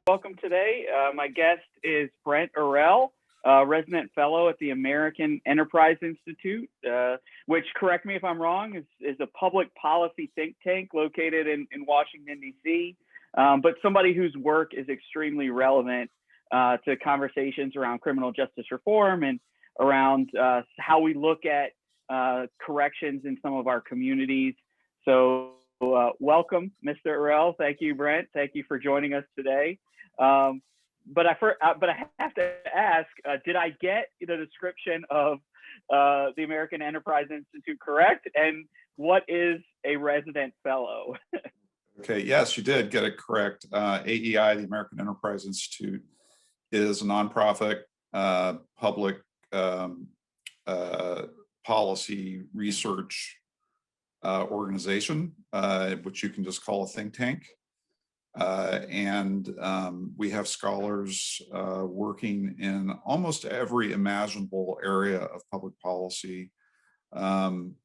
welcome today. My guest is Brent Orrell, resident fellow at the American Enterprise Institute, which, correct me if I'm wrong, is a public policy think tank located in Washington, D.C., but somebody whose work is extremely relevant to conversations around criminal justice reform and around how we look at corrections in some of our communities. So welcome, Mr. Eargle. Thank you, Brent. Thank you for joining us today. But I have to ask, did I get the description of the American Enterprise Institute correct? And what is a resident fellow? Okay, yes, you did get it correct. AEI, the American Enterprise Institute, is a nonprofit public policy research organization, which you can just call a think tank. And we have scholars working in almost every imaginable area of public policy. I'm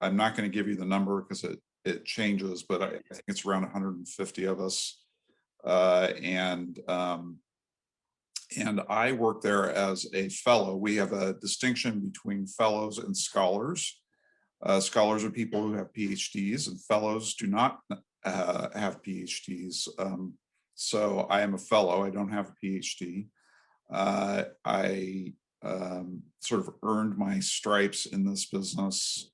not going to give you the number because it changes, but I think it's around 150 of us. And I work there as a fellow. We have a distinction between fellows and scholars. Scholars are people who have PhDs, and fellows do not have PhDs. So I am a fellow. I don't have a PhD. I sort of earned my stripes in this business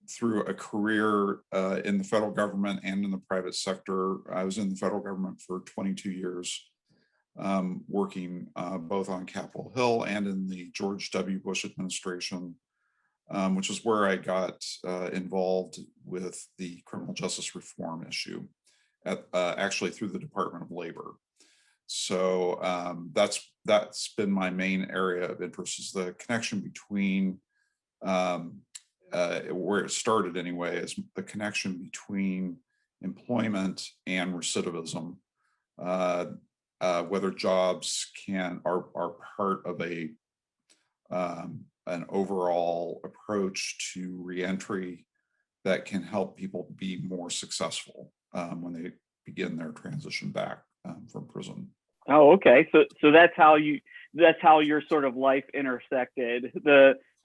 through a career in the federal government and in the private sector. I was in the federal government for 22 years, working both on Capitol Hill and in the George W. Bush administration, which is where I got involved with the criminal justice reform issue, actually through the Department of Labor. So that's been my main area of interest, is the connection between where it started anyway, is the connection between employment and recidivism, whether jobs are part of an overall approach to reentry that can help people be more successful when they begin their transition back from prison. Oh, okay. So that's how your sort of life intersected.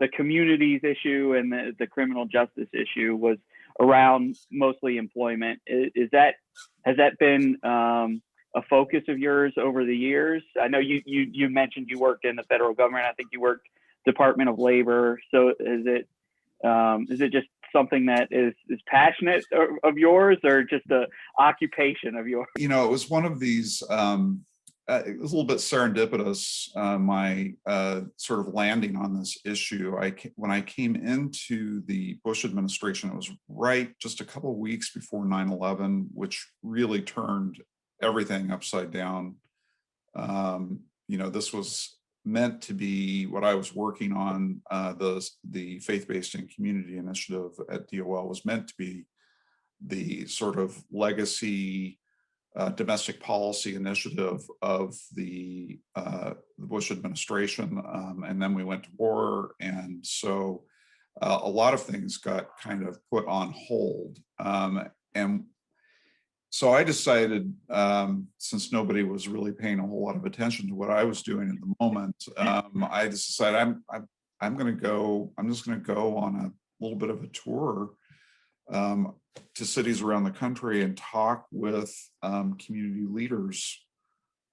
The communities issue and the criminal justice issue was around mostly employment. Has that been a focus of yours over the years? I know you mentioned you worked in the federal government. I think you worked Department of Labor. So is it just something that is passionate of yours, or just a occupation of yours? You know, it was one of these. It was a little bit serendipitous, my sort of landing on this issue. When I came into the Bush administration, it was right just a couple of weeks before 9/11, which really turned everything upside down. You know, this was meant to be what I was working on. The faith-based and community initiative at DOL was meant to be the sort of legacy domestic policy initiative of the Bush administration, and then we went to war, and so a lot of things got kind of put on hold. And so I decided, since nobody was really paying a whole lot of attention to what I was doing at the moment, I just decided I'm just going to go on a little bit of a tour to cities around the country and talk with community leaders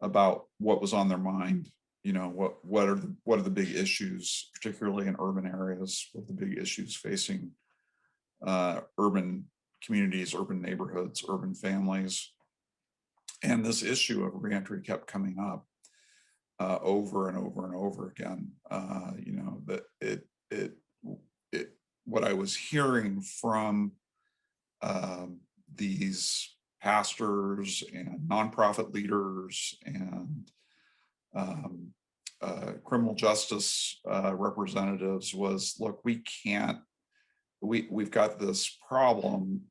about what was on their mind. You know, what are the big issues, particularly in urban areas? What are the big issues facing urban communities, urban neighborhoods, urban families? And this issue of reentry kept coming up over and over and over again. You know, that what I was hearing from these pastors and nonprofit leaders and criminal justice representatives was, look, we've got this problem.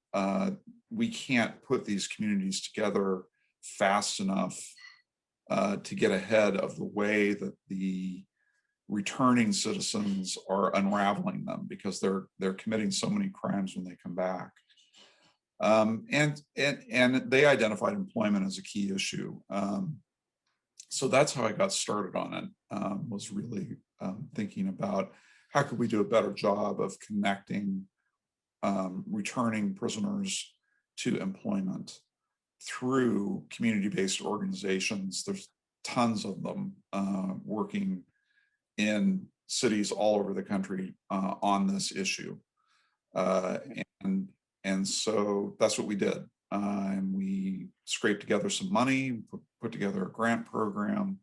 We can't put these communities together fast enough to get ahead of the way that the returning citizens are unraveling them, because they're committing so many crimes when they come back. And they identified employment as a key issue. So that's how I got started on it, was really thinking about how could we do a better job of connecting returning prisoners to employment through community-based organizations. There's tons of them working in cities all over the country on this issue. And so that's what we did. And we scraped together some money, put together a grant program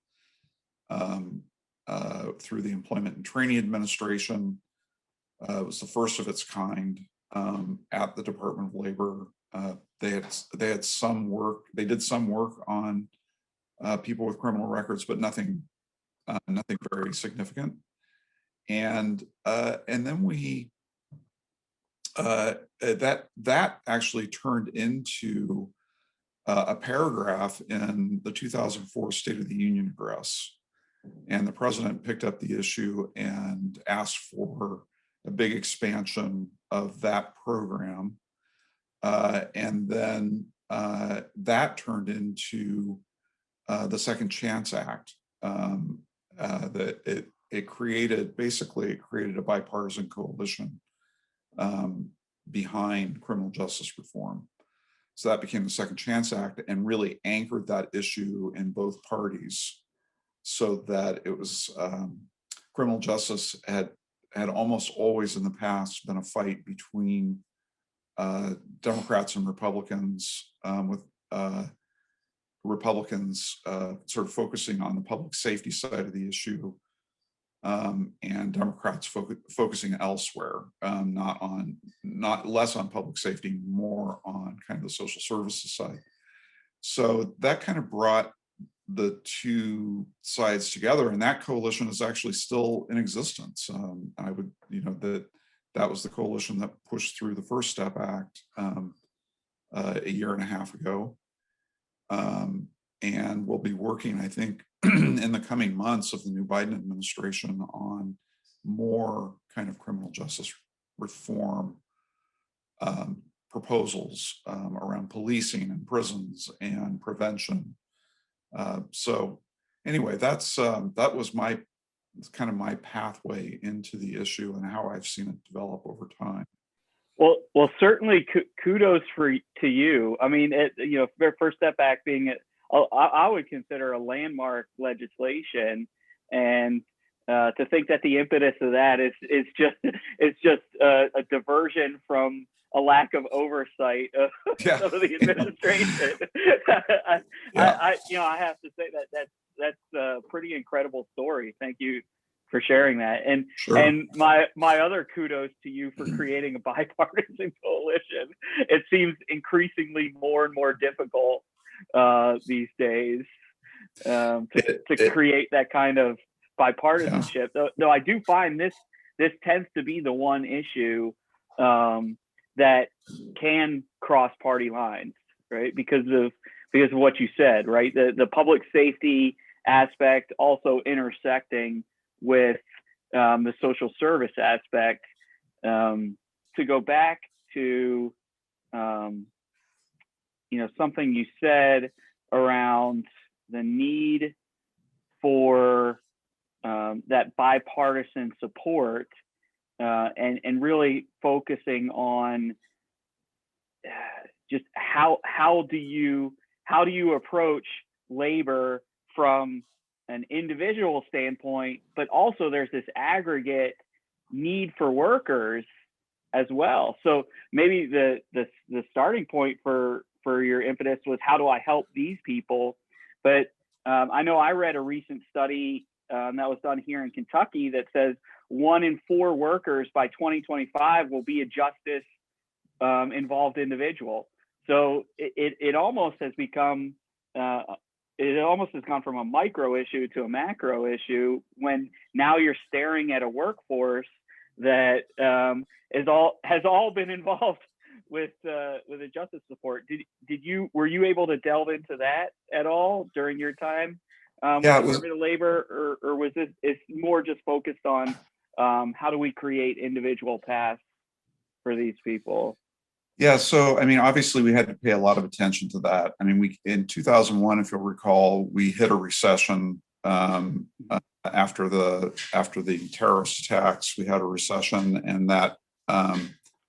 through the Employment and Training Administration. It was the first of its kind at the Department of Labor. They had some work. They did some work on people with criminal records, but nothing very significant. And then we that actually turned into a paragraph in the 2004 State of the Union address. And the president picked up the issue and asked for a big expansion of that program. And then that turned into the Second Chance Act. That it created a bipartisan coalition behind criminal justice reform. So that became the Second Chance Act and really anchored that issue in both parties, so that it was criminal justice had almost always in the past been a fight between Democrats and Republicans, with Republicans sort of focusing on the public safety side of the issue, and Democrats focusing elsewhere, not less on public safety, more on kind of the social services side. So that kind of brought the two sides together, and that coalition is actually still in existence. I would, that was the coalition that pushed through the First Step Act a year and a half ago. And we'll be working, I think, in the coming months of the new Biden administration on more kind of criminal justice reform proposals around policing and prisons and prevention. So anyway, that was my kind of my pathway into the issue and how I've seen it develop over time. Well, certainly kudos to you. I mean, First Step Act being I would consider a landmark legislation, and to think that the impetus of that is just a diversion from a lack of oversight of some of the administration. I have to say that's a pretty incredible story. Thank you for sharing that. And sure. And my other kudos to you for creating a bipartisan coalition. It seems increasingly more and more difficult these days to create that kind of bipartisanship. Yeah. Though I do find this tends to be the one issue that can cross party lines, right? Because of what you said, right? The public safety aspect also intersecting with the social service aspect. To go back to something you said around the need for that bipartisan support, and really focusing on just how do you approach labor from an individual standpoint, but also there's this aggregate need for workers as well. So maybe the starting point for your impetus was, how do I help these people? But I know I read a recent study that was done here in Kentucky that says 1 in 4 workers by 2025 will be a justice involved individual. So it almost has become it almost has gone from a micro issue to a macro issue, when now you're staring at a workforce that has all been involved with the justice support. Were you able to delve into that at all during your time with the Department of Labor, or was it's more just focused on how do we create individual paths for these people? Yeah, so I mean, obviously, we had to pay a lot of attention to that. I mean, we in 2001, if you'll recall, we hit a recession after the terrorist attacks. We had a recession, and that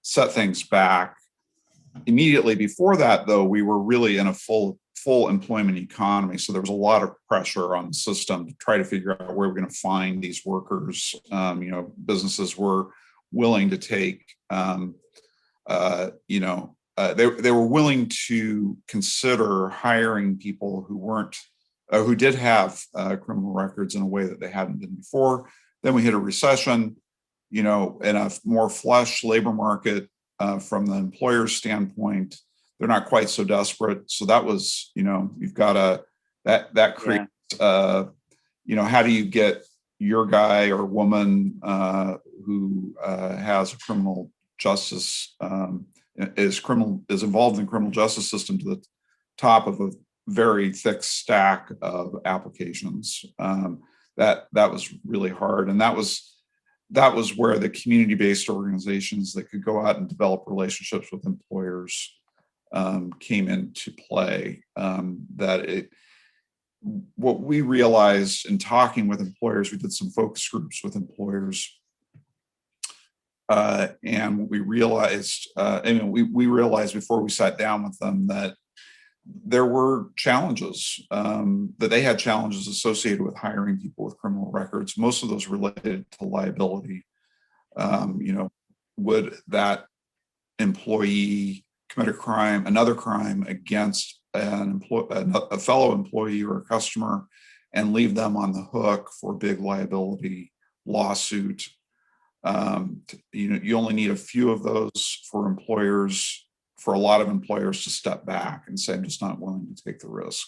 set things back. Immediately before that, though, we were really in a full employment economy, so there was a lot of pressure on the system to try to figure out where we're going to find these workers. Businesses were willing to take. They were willing to consider hiring people who did have criminal records in a way that they hadn't been before. Then we hit a recession, in a more flush labor market from the employer's standpoint. They're not quite so desperate. So that was, you've got that creates, how do you get your guy or woman who has a criminal justice is involved in the criminal justice system to the top of a very thick stack of applications. That was really hard, and that was where the community-based organizations that could go out and develop relationships with employers came into play. What we realized in talking with employers, we did some focus groups with employers. And what we realized, we realized before we sat down with them that there were challenges, that they had challenges associated with hiring people with criminal records. Most of those related to liability. Would that employee commit another crime against a fellow employee or a customer, and leave them on the hook for a big liability lawsuit? You only need a few of those for a lot of employers to step back and say, I'm just not willing to take the risk.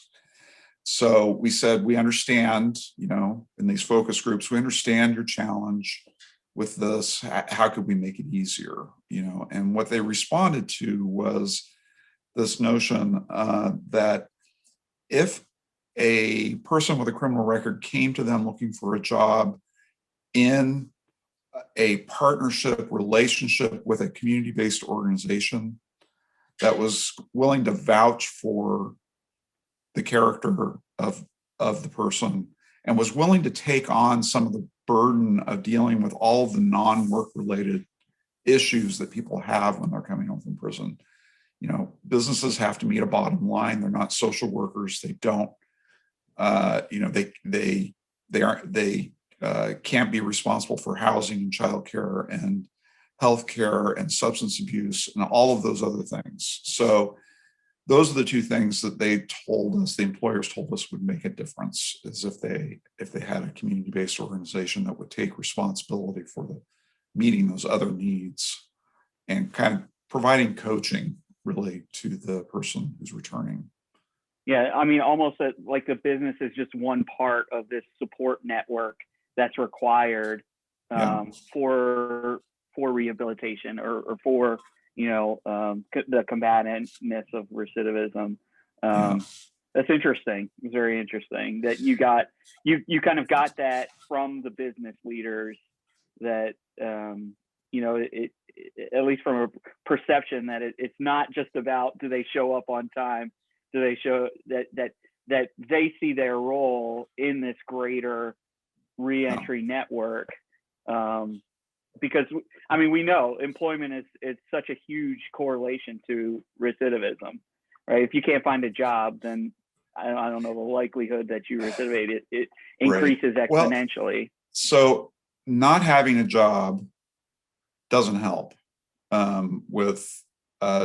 So we said, we understand, in these focus groups, we understand your challenge with this. How could we make it easier? And what they responded to was this notion that if a person with a criminal record came to them looking for a job in a partnership relationship with a community-based organization that was willing to vouch for the character of the person and was willing to take on some of the burden of dealing with all of the non-work related issues that people have when they're coming home from prison. Businesses have to meet a bottom line. They're not social workers. They don't, they can't be responsible for housing and childcare and healthcare and substance abuse and all of those other things. So those are the two things that they told us, the employers told us, would make a difference, is if they had a community-based organization that would take responsibility for meeting those other needs and kind of providing coaching really to the person who's returning. Yeah, I mean, almost like the business is just one part of this support network that's required for rehabilitation or for the combativeness of recidivism. That's interesting. It's very interesting that you kind of got that from the business leaders, that at least from a perception that it's not just about, do they show up on time, do they show that they see their role in this greater reentry network. Because I mean, we know employment is such a huge correlation to recidivism, right? If you can't find a job, then I don't know, the likelihood that you recidivate, it increases exponentially. Well, so not having a job doesn't help with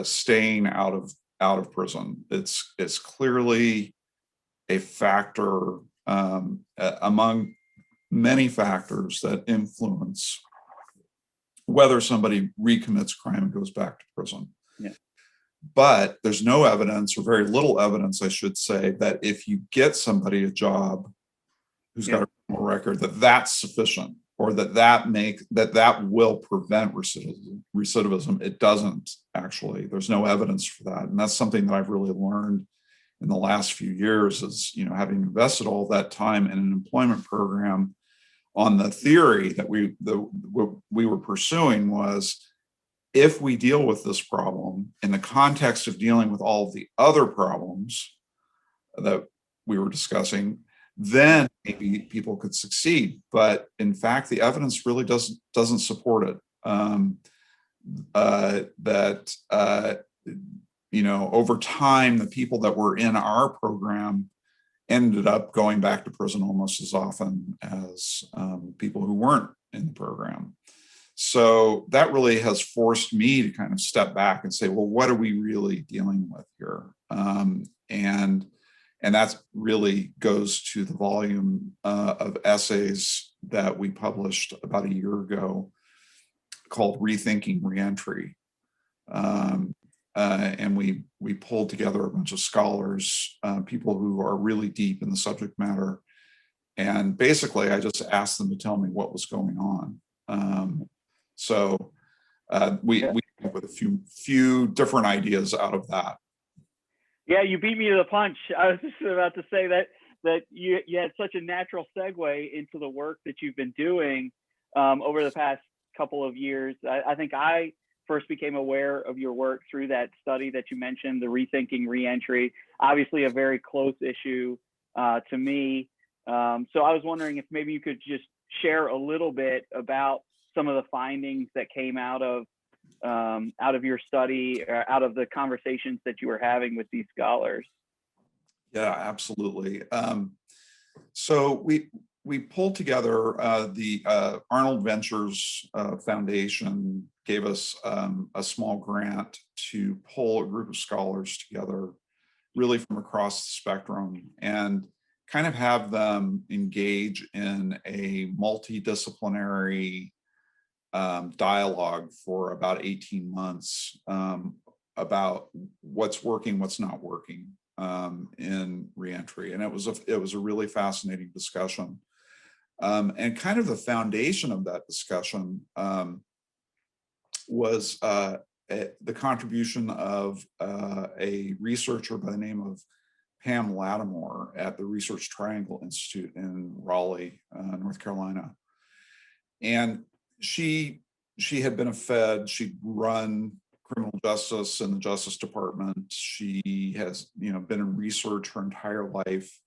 staying out of prison. It's clearly a factor among many factors that influence whether somebody recommits crime and goes back to prison. Yeah. But there's no evidence, or very little evidence, I should say, that if you get somebody a job who's got a criminal record, that's sufficient, or that will prevent recidivism. It doesn't actually. There's no evidence for that, and that's something that I've really learned in the last few years. Is having invested all that time in an employment program, on the theory that we were pursuing was, if we deal with this problem in the context of dealing with all of the other problems that we were discussing, then maybe people could succeed. But in fact, the evidence really doesn't support it. Over time, the people that were in our program ended up going back to prison almost as often as people who weren't in the program. So that really has forced me to kind of step back and say, well, what are we really dealing with here? And that really goes to the volume of essays that we published about a year ago called Rethinking Reentry. And we pulled together a bunch of scholars, people who are really deep in the subject matter. And basically, I just asked them to tell me what was going on. So we came up with a few different ideas out of that. Yeah, you beat me to the punch. I was just about to say that you had such a natural segue into the work that you've been doing over the past couple of years. I think I first became aware of your work through that study that you mentioned, the Rethinking Reentry, obviously a very close issue to me. So I was wondering if maybe you could just share a little bit about some of the findings that came out of your study, or out of the conversations that you were having with these scholars. Yeah, absolutely. So we pulled together the Arnold Ventures Foundation gave us a small grant to pull a group of scholars together, really from across the spectrum, and kind of have them engage in a multidisciplinary dialogue for about 18 months about what's working, what's not working in reentry. And it was a really fascinating discussion. And kind of the foundation of that discussion was the contribution of a researcher by the name of Pam Lattimore at the Research Triangle Institute in Raleigh, North Carolina. And she had been a Fed. She'd run criminal justice in the Justice Department. She has, been in research her entire life.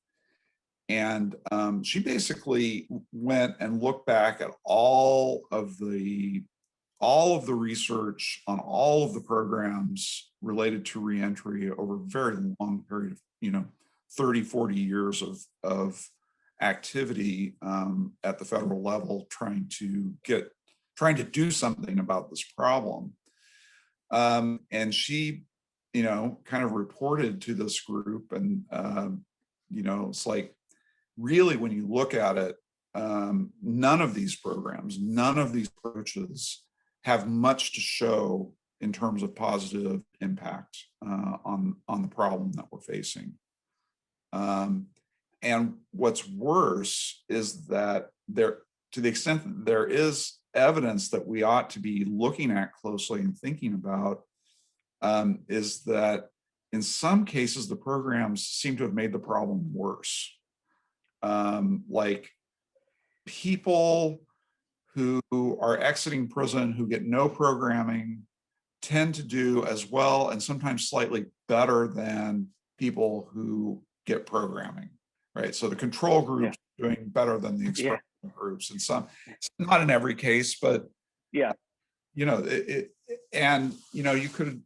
And she basically went and looked back at all of the research on all of the programs related to reentry over a very long period of, 30, 40 years of activity at the federal level, trying to do something about this problem. And she, kind of reported to this group, and, it's like, really, when you look at it, none of these programs, none of these approaches have much to show in terms of positive impact on the problem that we're facing. And what's worse is that to the extent that there is evidence that we ought to be looking at closely and thinking about, is that in some cases the programs seem to have made the problem worse. Like people who are exiting prison who get no programming tend to do as well and sometimes slightly better than people who get programming, right? So the control groups are doing better than the experimental groups, and some, not in every case, but yeah, you could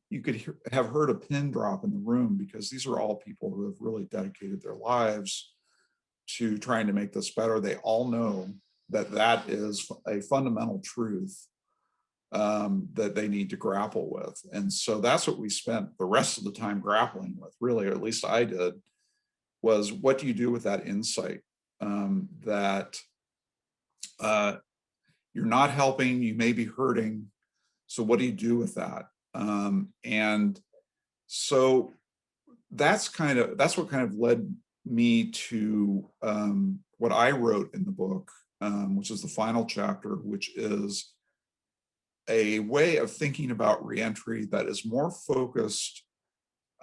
have heard a pin drop in the room, because these are all people who have really dedicated their lives to trying to make this better. They all know that is a fundamental truth that they need to grapple with. And so that's what we spent the rest of the time grappling with, really, or at least I did, was what do you do with that insight that you're not helping, you may be hurting. So what do you do with that? And so that's what kind of led me to what I wrote in the book, which is the final chapter, which is a way of thinking about reentry that is more focused.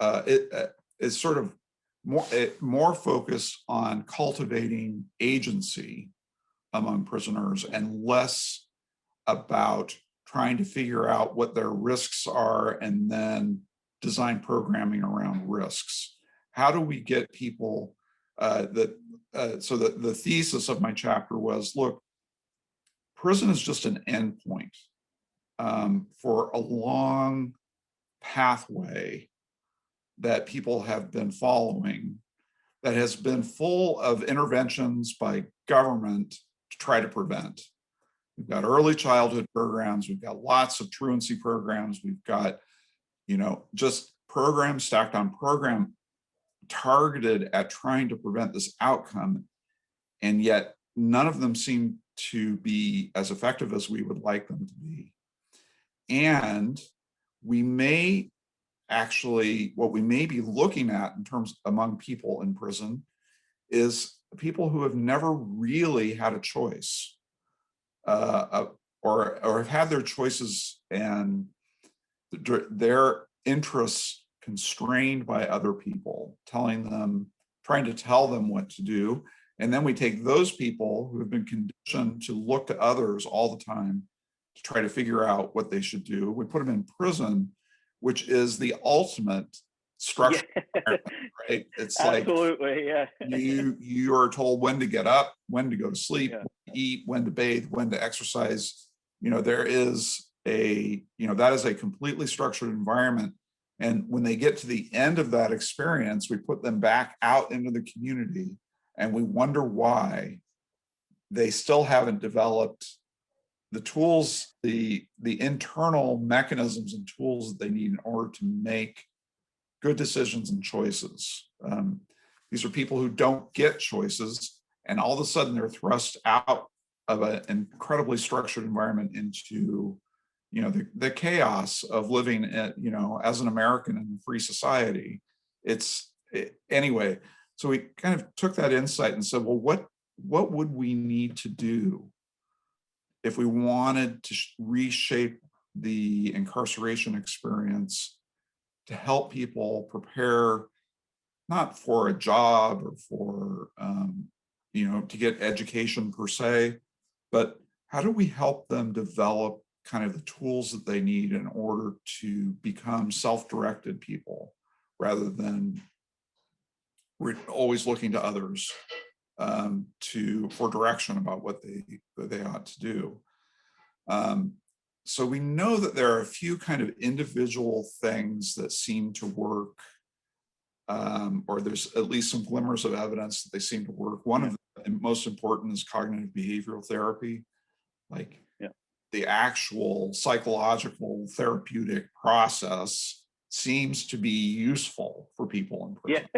It is sort of more focused on cultivating agency among prisoners and less about trying to figure out what their risks are and then design programming around risks. How do we get people so the thesis of my chapter was, look, prison is just an endpoint for a long pathway that people have been following that has been full of interventions by government to try to prevent. We've got early childhood programs, we've got lots of truancy programs, we've got, just programs stacked on program targeted at trying to prevent this outcome. And yet none of them seem to be as effective as we would like them to be. And we may actually, what we may be looking at in terms among people in prison is people who have never really had a choice or have had their choices and their interests constrained by other people trying to tell them what to do. And then we take those people who have been conditioned to look to others all the time to try to figure out what they should do. We put them in prison, which is the ultimate structure, right? It's absolutely, yeah. you are told when to get up, when to go to sleep, Yeah. when to eat, when to bathe, when to exercise. There is that is a completely structured environment. And when they get to the end of that experience, we put them back out into the community and we wonder why they still haven't developed the tools, the internal mechanisms and tools that they need in order to make good decisions and choices. These are people who don't get choices, and all of a sudden they're thrust out of an incredibly structured environment into, the chaos of living, as an American in a free society. Anyway. So we kind of took that insight and said, well, what would we need to do if we wanted to reshape the incarceration experience to help people prepare, not for a job or for, to get education per se, but how do we help them develop kind of the tools that they need in order to become self-directed people rather than we're always looking to others for direction about what they ought to do. So we know that there are a few kind of individual things that seem to work, or there's at least some glimmers of evidence that they seem to work. One of the most important is cognitive behavioral therapy, like the actual psychological therapeutic process seems to be useful for people in prison.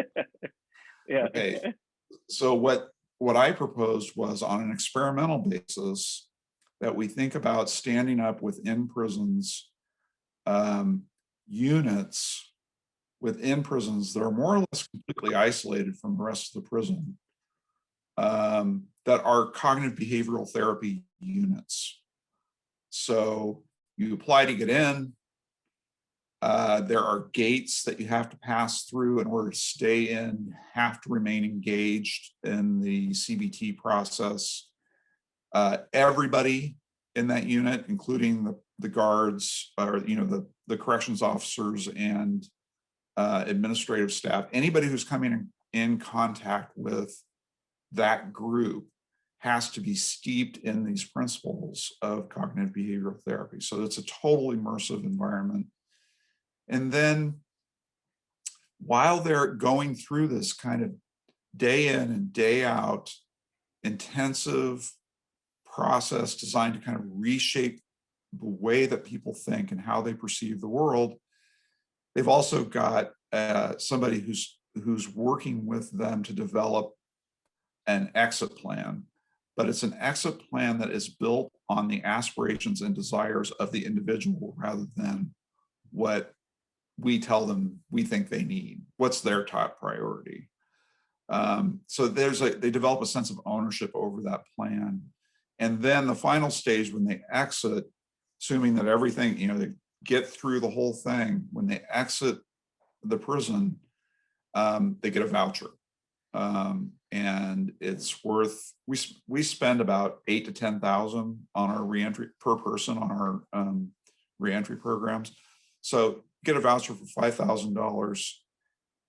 Yeah. Okay. So what I proposed was, on an experimental basis, that we think about standing up within prisons units within prisons that are more or less completely isolated from the rest of the prison, that are cognitive behavioral therapy units. So you apply to get in. There are gates that you have to pass through in order to stay in. You have to remain engaged in the CBT process. Everybody in that unit, including the guards, or the corrections officers and administrative staff, anybody who's coming in contact with that group has to be steeped in these principles of cognitive behavioral therapy. So it's a total immersive environment. And then while they're going through this kind of day in and day out intensive process designed to kind of reshape the way that people think and how they perceive the world, they've also got somebody who's working with them to develop an exit plan. But it's an exit plan that is built on the aspirations and desires of the individual rather than what we tell them we think they need. What's their top priority? So they develop a sense of ownership over that plan. And then the final stage, when they exit, assuming that everything, they get through the whole thing, when they exit the prison, they get a voucher. And it's worth, we spend about 8 to 10,000 on our reentry per person on our reentry programs. So get a voucher for $5,000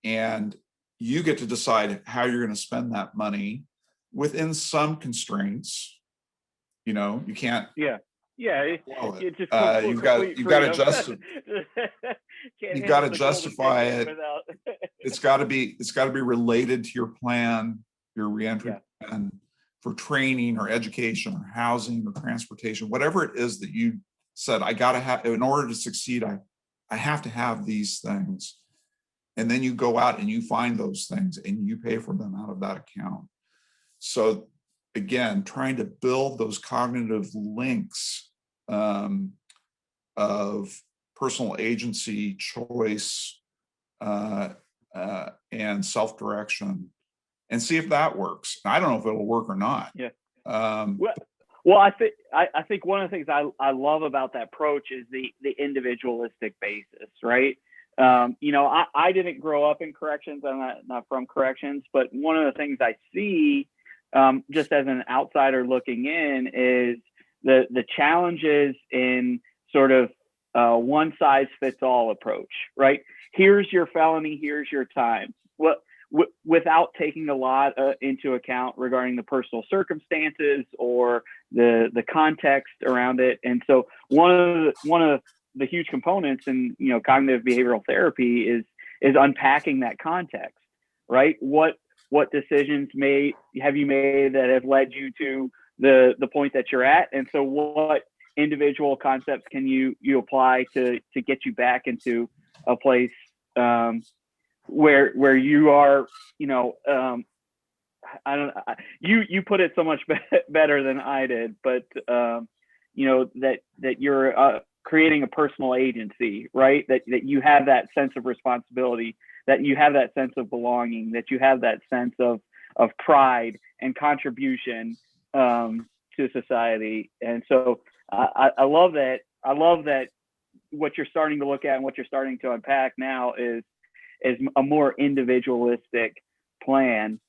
and you get to decide how you're going to spend that money within some constraints. You know, you can't. Yeah. Yeah. Blow It's just you've complete got to freedom. justify. Can't You've got to handle the golden justify ticket it. without. It's got to be related to your plan, your reentry Yeah. plan for training or education or housing or transportation, whatever it is that you said, I got to have, in order to succeed, I have to have these things. And then you go out and you find those things and you pay for them out of that account. So again, trying to build those cognitive links of personal agency, choice, and self-direction, and see if that works. I don't know if it'll work or not. Yeah. Um, Well, I think one of the things I love about that approach is the individualistic basis, right? You know, I didn't grow up in corrections. I'm not from corrections, but one of the things I see just as an outsider looking in is the challenges in sort of one size fits all approach, right? Here's your felony, here's your time. Without taking a lot into account regarding the personal circumstances or the context around it. And so one of the huge components in cognitive behavioral therapy is unpacking that context, right? What decisions have you made that have led you to the point that you're at, and so what individual concepts can you apply to get you back into a place where you are, you put it so much better than I did, but that you're creating a personal agency, right? That you have that sense of responsibility, that you have that sense of belonging, that you have that sense of pride and contribution to society. And so I love that. I love that what you're starting to look at and what you're starting to unpack now is a more individualistic plan.